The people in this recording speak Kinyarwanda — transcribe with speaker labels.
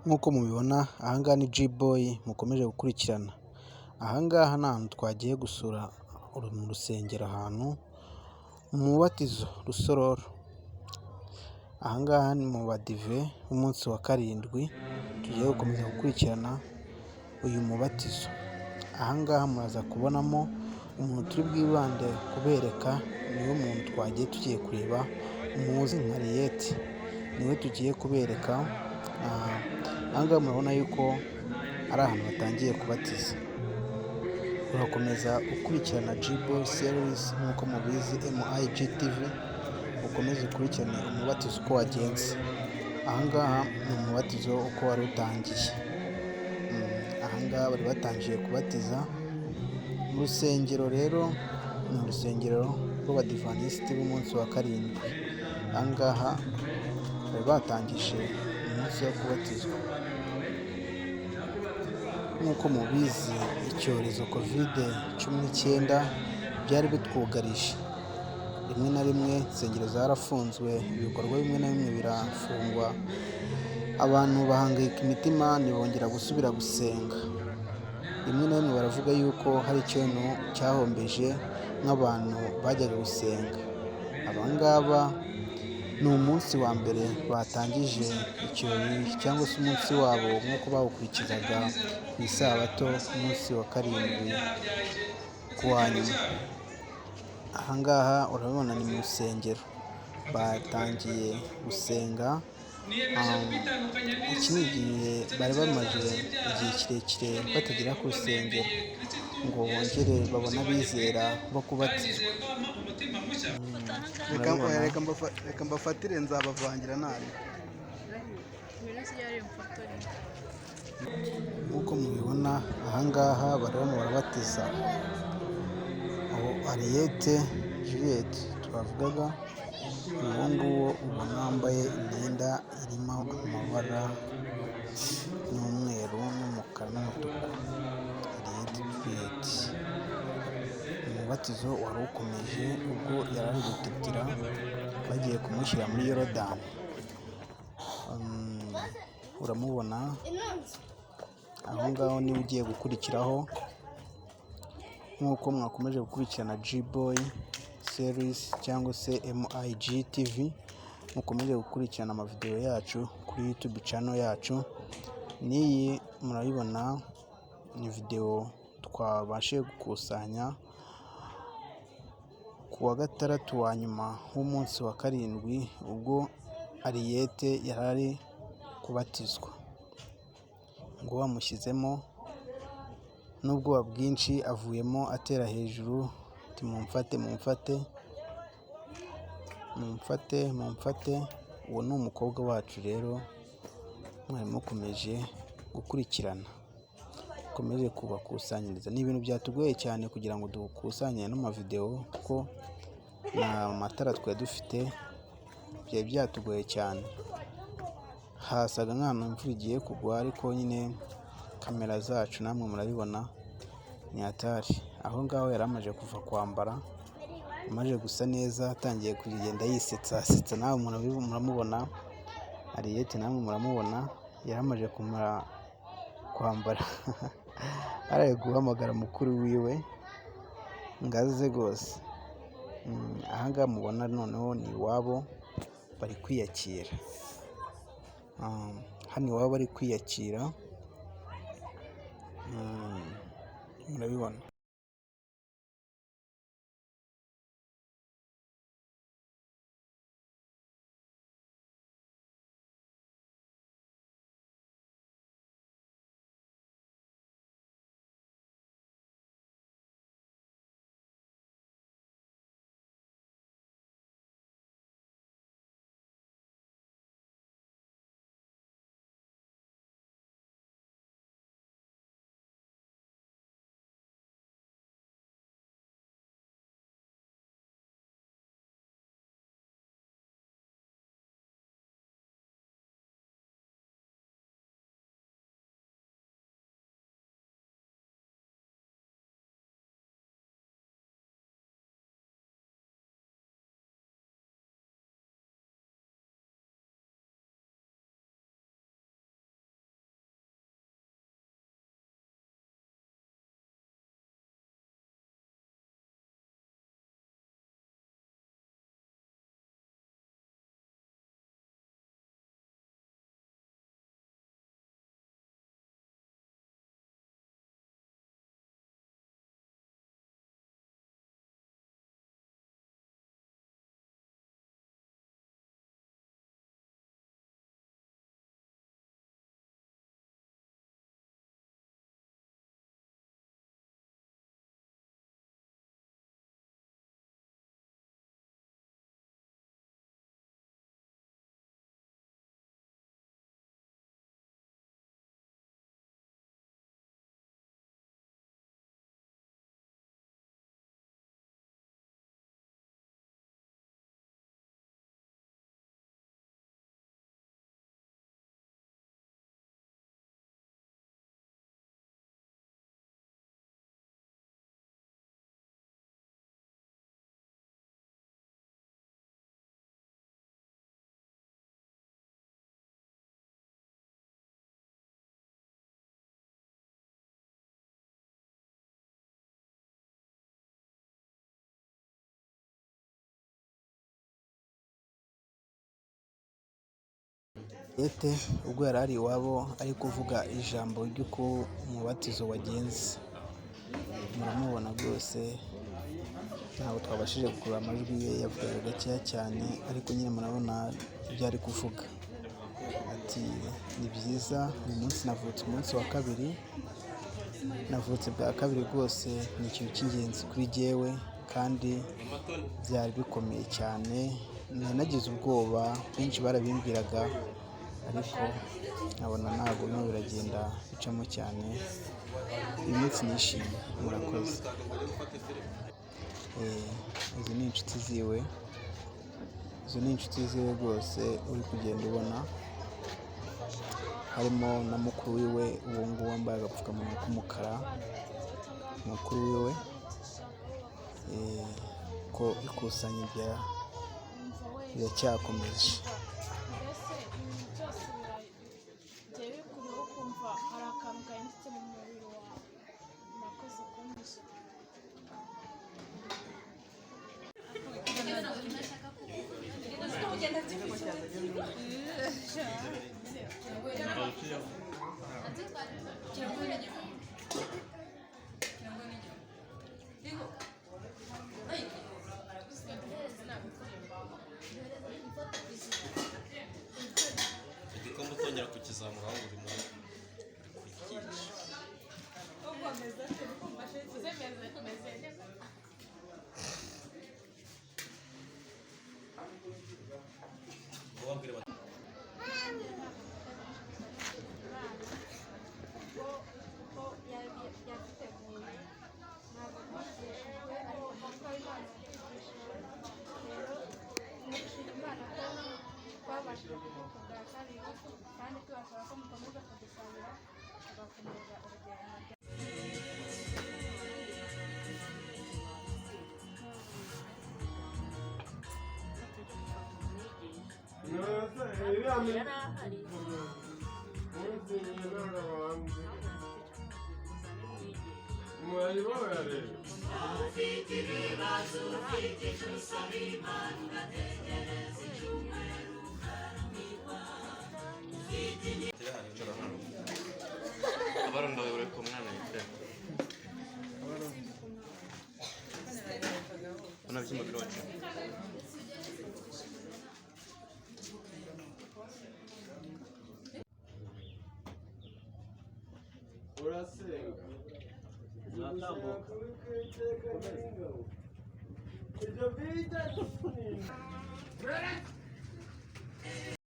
Speaker 1: Nk'uko mubibona aha ngaha ni G-Boy mukomeje gukurikirana, aha ngaha ni ahantu twagiye gusura mu rusengero ahantu mu mubatizo Rusororo, aha ngaha ni mu badive b'umunsi wa karindwi tugiye gukomeza gukurikirana uyu mubatizo, aha ngaha muraza kubonamo umuntu turi bwibande kubereka, niwe muntu tugiye kureba muzi nka Ariyete, niwe tugiye kubereka. Aha ngaha murabona yuko ari ahantu batangiye kubatiza, urakomeza ukurikirana G-Boy series nk'uko mubizi MIG TV, ukomeze ukurikirane umubatizo uko wagenze. Aha ngaha ni umubatizo uko wari utangiye, aha ngaha bari batangiye kubatiza mu rusengero, rero ni urusengero rw'abadivantisiti b'umunsi wa karindwi, aha ngaha bari batangije umunsi wo kubatizwa. Nk'uko mubizi icyorezo COVID-19 byari bitwugarije, rimwe na rimwe insengero zarafunzwe, ibikorwa bimwe na bimwe birafungwa, abantu bahangayika imitima ntibongera gusubira gusenga, rimwe na rimwe baravuga yuko hari ikintu cyahombeje nk'abantu bajyaga gusenga. Aba ngaba ni umunsi wa mbere batangije ikirori cyangwa se umunsi wabo nk'uko bawukurikizaga ku isabato, umunsi wa karindwi ku wa nyuma. Aha ngaha urabibona ni mu rusengero batangiye gusenga, iki ni igihe bari bamaze igihe kirekire batagera ku rusengero ngo bongere babone abizera bo kubatizwa. Reka mbafatire nzabavangira nabi. Nk'uko mubibona aha ngaha barimo barabatiza Ariyete Juliet twavugaga, uwo nguwo ubona wambaye imyenda irimo amabara y'umweru n'umukara n'umutuku, Ariyete Juliet. Umubatizo wari ukomeje ubwo yari ari gutitira bagiye kumushyira muri Yorodani, uramubona aho ngaho niwe ugiye gukurikiraho. Nk'uko mwakomeje gukurikirana G-Boy series cyangwa se MIG TV, mukomeje gukurikirana amavideo yacu kuri YouTube channel yacu. N'iyi murabibona ni video twabashe gukusanya ku wa gatandatu wa nyuma w'umunsi wa karindwi, ubwo Ariyete yari ari kubatizwa, ngo bamushyizemo n'ubwoba bwinshi avuyemo atera hejuru ati mumfate mumfate mumfate mumfate. Uwo ni umukobwa wacu rero mwari mukomeje gukurikirana, dukomeje kubakusanyiriza. Ni ibintu byatugoye cyane kugira ngo dukusanye n'amavideo kuko nta matara twari dufite, byari byatugoye cyane, hasaga nk'ahantu imvura igiye kugwa, ariko nyine kamera zacu namwe murabibona ni hatari. Aho ngaho yari amaze kuva kwambara, amaze gusa neza, atangiye kugenda yisetsa, nawe muramubona Ariyete, namwe muramubona yari amaze kumara kwambara ari guhamagara mukuru wiwe ngo aze rwose. Aha ngaha mubona noneho ni iwabo bari kwiyakira, hano iwabo bari kwiyakira, murabibona. ubwo yari ari iwabo ari kuvuga ijambo ry'uko umubatizo wagenze. Muramubona rwose, ntabwo twabashije gukurura amajwi ye, yavugaga gakeya cyane, ariko nyine murabona ibyo ari kuvuga. Ati ni byiza, uyu munsi navutse umunsi wa kabiri, navutse bwa kabiri rwose, ni ikintu cy'ingenzi kuri jyewe kandi byari bikomeye cyane. Nari nagize ubwoba, benshi barabimbwiraga ariko nkabona ntabwo birimo biragenda bicamo cyane. Uyu munsi nishimye. Murakoze. Izi ni inshuti ziwe, rwose uri kugenda ubona, harimo na mukuru wiwe, uwo nguwo wambaye agapfukamunwa k'umukara, mukuru wiwe. Ko ikusanya biracyakomeje.
Speaker 2: igikombe utongera kukizamura aho buri muntu
Speaker 3: twabashije kuvuka bwa kabiri kandi tubasaba ko mukomeza kudusabira tugakomeza urugendo.
Speaker 2: abarondowe uri ku mwana yitwa unabyimba biroce
Speaker 4: urasenga
Speaker 2: uzatambuka
Speaker 4: ibyo bita